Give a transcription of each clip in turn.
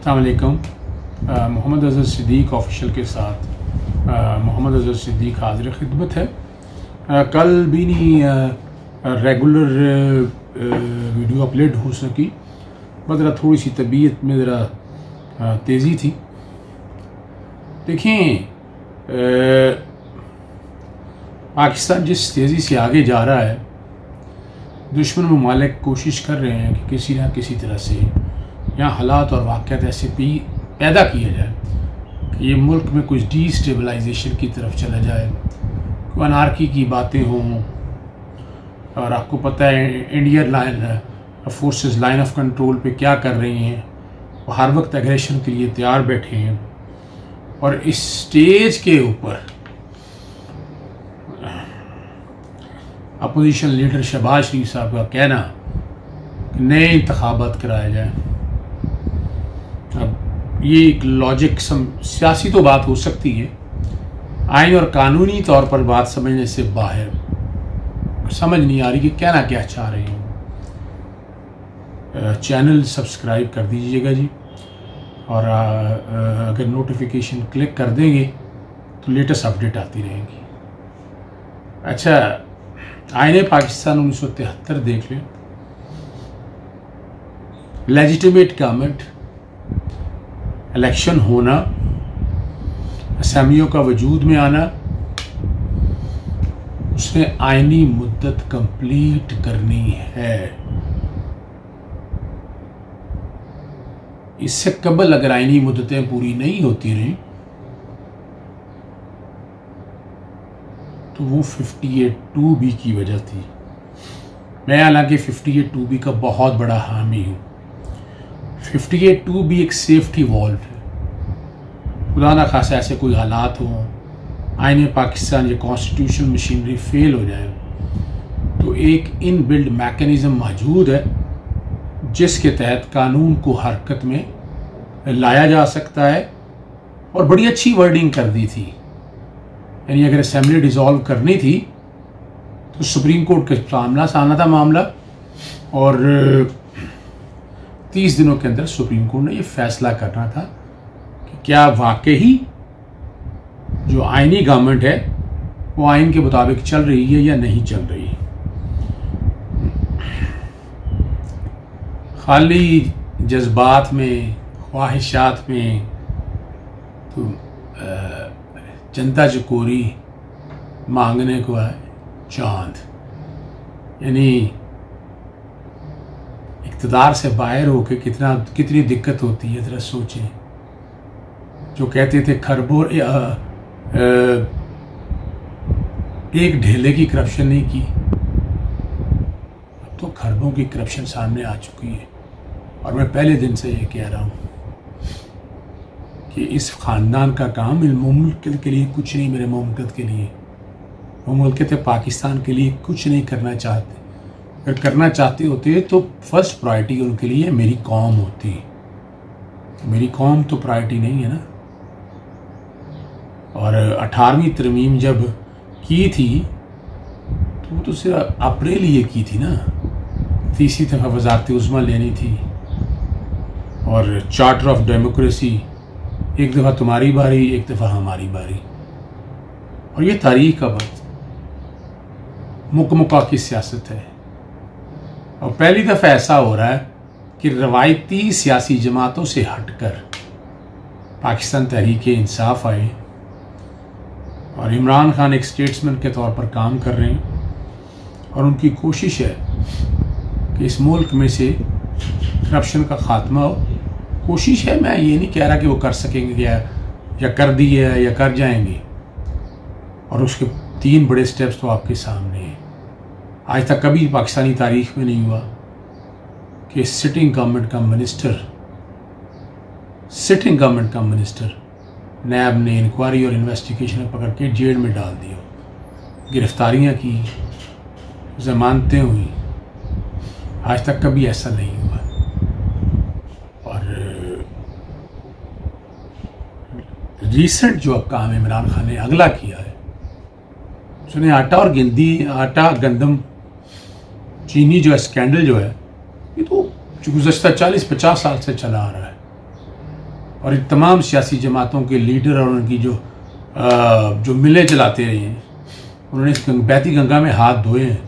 अस्सलाम वालेकुम। मोहम्मद अज़हर सिद्दीक़ ऑफिशियल के साथ मोहम्मद अज़हर सिद्दीक़ हाज़िर खिदमत है। कल भी नहीं रेगुलर वीडियो अपलोड हो सकी, बस ज़रा थोड़ी सी तबीयत में ज़रा तेज़ी थी। देखें, पाकिस्तान जिस तेज़ी से आगे जा रहा है, दुश्मन ममालिक कोशिश कर रहे हैं कि किसी ना किसी तरह से यहाँ हालात और वाक़यात ऐसे पैदा किया जाए कि ये मुल्क में कुछ डिस्टेबलाइजेशन की तरफ चला जाए, कोई अनारकी की बातें हों। और आपको पता है Indian forces line of control पे क्या कर रही हैं, वो हर वक्त एग्रेशन के लिए तैयार बैठे हैं। और इस स्टेज के ऊपर अपोजिशन लीडर शहबाज शरीफ साहब का कहना कि नए इंतखाबात कराए जाए, अब ये एक लॉजिक सियासी तो बात हो सकती है, आइन और कानूनी तौर पर बात समझने से बाहर समझ नहीं आ रही कि कहना क्या चाह रहे हैं। चैनल सब्सक्राइब कर दीजिएगा जी, और अगर नोटिफिकेशन क्लिक कर देंगे तो लेटेस्ट अपडेट आती रहेंगी। अच्छा, आईने पाकिस्तान 1973 देख लें। लेजिटिमेट गवर्नमेंट, इलेक्शन होना, असेंबलियों का वजूद में आना, उसने आईनी मुद्दत कंप्लीट करनी है। इससे कबल अगर आईनी मुद्दतें पूरी नहीं होती रहीं तो वो 58(2)B की वजह थी। मैं हालांकि 58(2)B का बहुत बड़ा हामी हूँ। 58(2)B एक सेफ्टी वॉल्व है। खुदा ना खासा ऐसे कोई हालात हों, आईने पाकिस्तान या कॉन्स्टिट्यूशन मशीनरी फेल हो जाए, तो एक इन बिल्ड मैकेनिज़्म मौजूद है जिसके तहत कानून को हरकत में लाया जा सकता है। और बड़ी अच्छी वर्डिंग कर दी थी, यानी अगर असेंबली डिसॉल्व करनी थी तो सुप्रीम कोर्ट के सामने आना था मामला, और 30 दिनों के अंदर सुप्रीम कोर्ट ने यह फैसला करना था कि क्या वाकई जो आईनी गवर्नमेंट है वो आइन के मुताबिक चल रही है या नहीं चल रही। खाली जज्बात में, ख्वाहिशात में तो जनता चकोरी मांगने को है चांद, यानी इक़्तिदार से बाहर होकर कितनी दिक्कत होती है। ज़रा सोचें, जो कहते थे खरबों एक ढेले की करप्शन नहीं की, अब तो खरबों की करप्शन सामने आ चुकी है। और मैं पहले दिन से ये कह रहा हूँ कि इस ख़ानदान का काम मुल्क के लिए कुछ नहीं, मेरे मुमलकत के लिए, मुमलकत पाकिस्तान के लिए कुछ नहीं करना चाहते। अगर करना चाहते होते तो फर्स्ट प्रायोरिटी उनके लिए मेरी कौम होती। मेरी कौम तो प्रायोरिटी नहीं है ना। और 18वीं तरमीम जब की थी तो वो तो सिर्फ अपने लिए की थी ना। तीसरी दफ़ा वज़ारत उज़्मा लेनी थी, और चार्टर ऑफ डेमोक्रेसी, एक दफ़ा तुम्हारी बारी, एक दफ़ा हमारी बारी। और ये तारीख का वक्त मुकमुका की सियासत है। और पहली दफ़ा ऐसा हो रहा है कि रवायती सियासी जमातों से हटकर पाकिस्तान तहरीक इंसाफ आए, और इमरान खान एक स्टेट्समैन के तौर पर काम कर रहे हैं। और उनकी कोशिश है कि इस मुल्क में से करप्शन का ख़ात्मा हो। कोशिश है, मैं ये नहीं कह रहा कि वो कर सकेंगे या कर दिए या कर जाएंगे। और उसके 3 बड़े स्टेप्स तो आपके सामने हैं। आज तक कभी पाकिस्तानी तारीख में नहीं हुआ कि सिटिंग गवर्नमेंट का मिनिस्टर नैब ने इंक्वायरी और इन्वेस्टिगेशन में पकड़ के जेल में डाल दिया, गिरफ्तारियां की, जमानतें हुई। आज तक कभी ऐसा नहीं हुआ। और रिसेंट जो अब काम इमरान खान ने अगला किया है, उसने आटा गंदम चीनी जो है स्कैंडल जो है, ये तो गुज़श्ता 40-50 साल से चला आ रहा है। और इन तमाम सियासी जमातों के लीडर और उनकी जो मिलें चलाते रहे हैं, उन्होंने इस बहती गंगा में हाथ धोए हैं,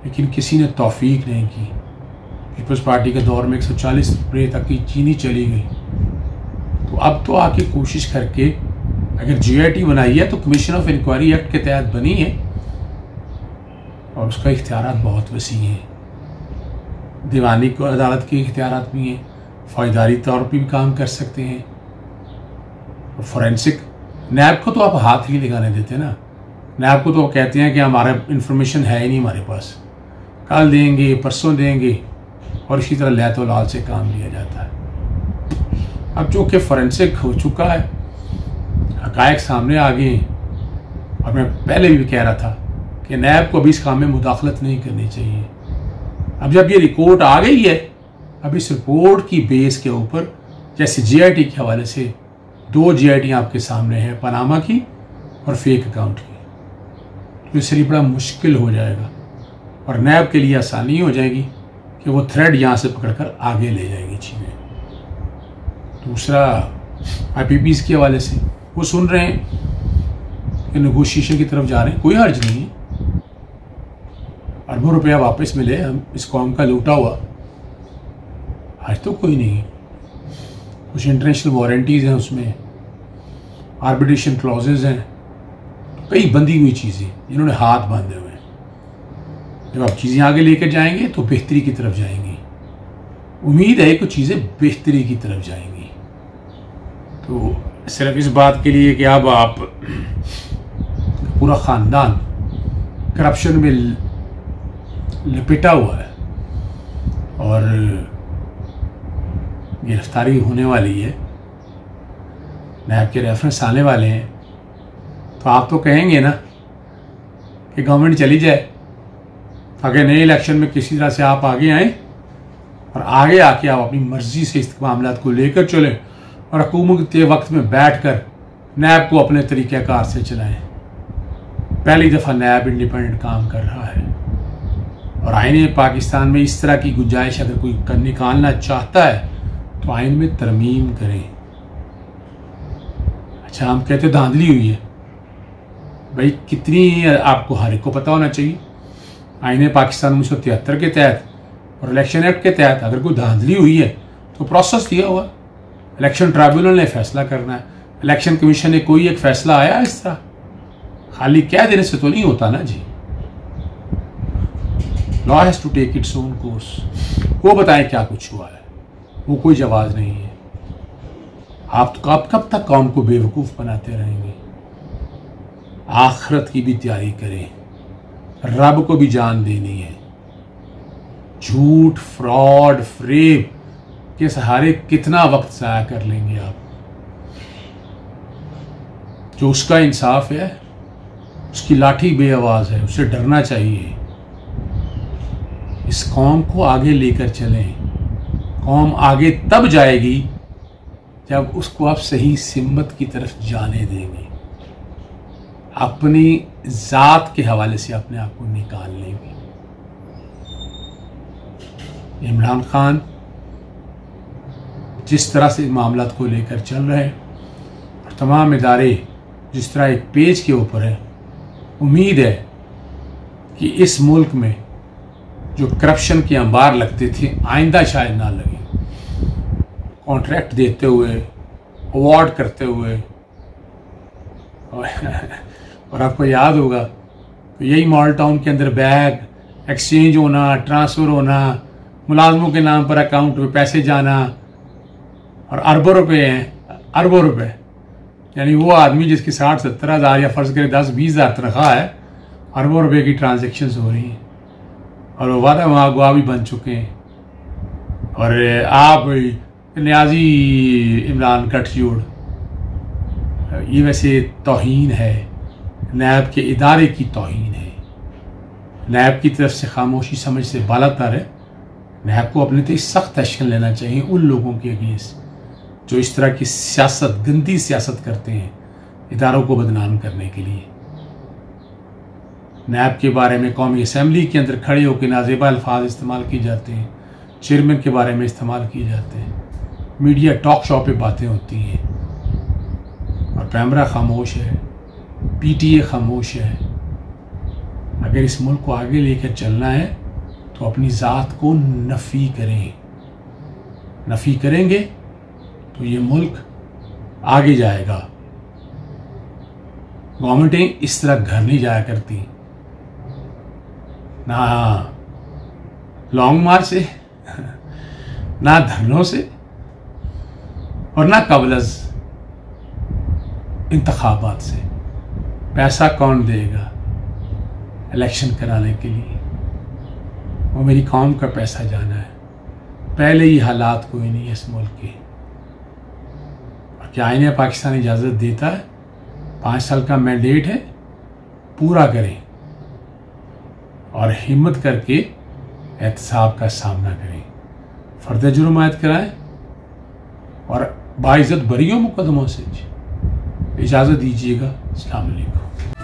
लेकिन किसी ने तौफीक नहीं की। पीपल्स पार्टी के दौर में 140 रुपये तक की चीनी चली गई। तो अब तो आके कोशिश करके अगर GIT बनाई है तो कमीशन ऑफ इंक्वायरी एक्ट के तहत बनी है और उसका इख्तियारात बहुत वसी हैं। दीवानी को अदालत के इख्तियारात भी हैं, फौजदारी तौर पर भी काम कर सकते हैं। और फोरेंसिक नैब को तो आप हाथ ही लगाने देते ना। नैब को तो कहते हैं कि हमारा इंफॉर्मेशन है ही नहीं हमारे पास, कल देंगे परसों देंगे, और इसी तरह लैतो लाल से काम लिया जाता है। अब चूँकि फोरेंसिक हो चुका है, हकायक सामने आ गए, और मैं पहले भी कह रहा था कि नैब को अभी इस काम में मुदाखलत नहीं करनी चाहिए। अब जब ये रिपोर्ट आ गई है, अब इस रिपोर्ट की बेस के ऊपर जैसे GIT के हवाले से 2 GIT आपके सामने है, पनामा की और फेक अकाउंट की, तो इसलिए बड़ा मुश्किल हो जाएगा और नैब के लिए आसानी हो जाएगी कि वो थ्रेड यहाँ से पकड़कर आगे ले जाएगी चीज़ें। दूसरा IPPs के हवाले से वो सुन रहे हैं कि नेगोशिएशन की तरफ जा रहे हैं, कोई हर्ज नहीं है। अरबों रुपया वापस मिले हम इस कौम का लूटा हुआ, आज तो कोई नहीं है। कुछ इंटरनेशनल वारंटीज़ हैं, उसमें आर्बिट्रेशन क्लॉजेज हैं, कई बंधी हुई चीज़ें जिन्होंने हाथ बांधे हुए हैं। जब आप चीज़ें आगे लेकर जाएंगे तो बेहतरी की तरफ जाएंगी। उम्मीद है कि चीज़ें बेहतरी की तरफ जाएंगी। तो सिर्फ इस बात के लिए कि अब आप पूरा ख़ानदान करप्शन में लपेटा हुआ है और गिरफ्तारी होने वाली है, नैब के रेफरेंस आने वाले हैं, तो आप तो कहेंगे ना कि गवर्नमेंट चली जाए ताकि नए इलेक्शन में किसी तरह से आप आगे आएँ और आगे आके आप अपनी मर्जी से इस मामला को लेकर चलें और हुकूमत के वक्त में बैठकर नैब को अपने तरीक़ाकार से चलाएं। पहली दफ़ा नैब इंडिपेंडेंट काम कर रहा है और आईन पाकिस्तान में इस तरह की गुंजाइश अगर कोई निकालना चाहता है तो आइन में तरमीम करें। अच्छा, हम कहते धांधली हुई है, भाई कितनी आपको हर एक को पता होना चाहिए। आईन पाकिस्तान 1973 के तहत और इलेक्शन एक्ट के तहत अगर कोई धांधली हुई है तो प्रोसेस दिया हुआ, इलेक्शन ट्राइब्यूनल ने फैसला करना है। इलेक्शन कमीशन ने कोई एक फैसला आया इस तरह खाली कह देने से तो नहीं होता ना जी। Law has to take its own course. वो बताएं क्या कुछ हुआ है, वो कोई जवाब नहीं है। आप तो कब तक कौम को बेवकूफ़ बनाते रहेंगे। आखिरत की भी तैयारी करें, रब को भी जान देनी है। झूठ, फ्रॉड, फ्रेब के सहारे कितना वक्त ज़ाया कर लेंगे आप। जो उसका इंसाफ है, उसकी लाठी बेआवाज़ है, उसे डरना चाहिए। इस कौम को आगे लेकर चलें। कौम आगे तब जाएगी जब उसको आप सही सिमत की तरफ जाने देंगे, अपनी ज़ात के हवाले से अपने आप को निकाल लेंगे। इमरान खान जिस तरह से मामला को लेकर चल रहे हैं और तमाम इदारे जिस तरह एक पेज के ऊपर है, उम्मीद है कि इस मुल्क में जो करप्शन के अंबार लगते थे आइंदा शायद ना लगे। कॉन्ट्रैक्ट देते हुए, अवार्ड करते हुए और आपको याद होगा तो यही मॉडल टाउन के अंदर बैग एक्सचेंज होना, ट्रांसफ़र होना, मुलाजमों के नाम पर अकाउंट में पैसे जाना और अरबों रुपए हैं, अरबों रुपए। यानी वो आदमी जिसकी 60-70 हज़ार या फ़र्ज़ करें 10-20 हज़ार तनख्वाह है, अरबों रुपए की ट्रांजेक्शन्स हो रही हैं और वो वादा वहाँ गवाह भी बन चुके हैं। और आप न्याजी इमरान गठजोड़, ये वैसे तौहीन है, नैब के इदारे की तौहीन है। नैब की तरफ से खामोशी समझ से बालातर है। नैब को अपने तो सख्त एक्शन लेना चाहिए उन लोगों के अगेंस्ट जो इस तरह की सियासत, गंदी सियासत करते हैं इदारों को बदनाम करने के लिए। नैब के बारे में कौमी असम्बली के अंदर खड़े होकर नाजेबा अल्फाज इस्तेमाल किए जाते हैं, चेयरमैन के बारे में इस्तेमाल किए जाते हैं। मीडिया टॉक शो पे बातें होती हैं और पैमरा खामोश है, पीटीए खामोश है। अगर इस मुल्क को आगे लेकर चलना है तो अपनी ज़ात को नफ़ी करें। नफ़ी करेंगे तो ये मुल्क आगे जाएगा। गवर्नमेंटें इस तरह घर नहीं जाया करती, ना लॉन्ग मार्च से, ना धरनों से और ना कबलज इंतखाबात से। पैसा कौन देगा इलेक्शन कराने के लिए? वो मेरी कौम का पैसा जाना है। पहले ही हालात कोई नहीं है इस मुल्क के। और क्या आईने पाकिस्तान इजाज़त देता है? 5 साल का मैंडेट है, पूरा करें और हिम्मत करके एहतसाब का सामना करें, फर्द जुर्म आयद कराएं और बाइज़्ज़त बरियों मुकदमों से इजाज़त दीजिएगा। अस्सलाम वालेकुम।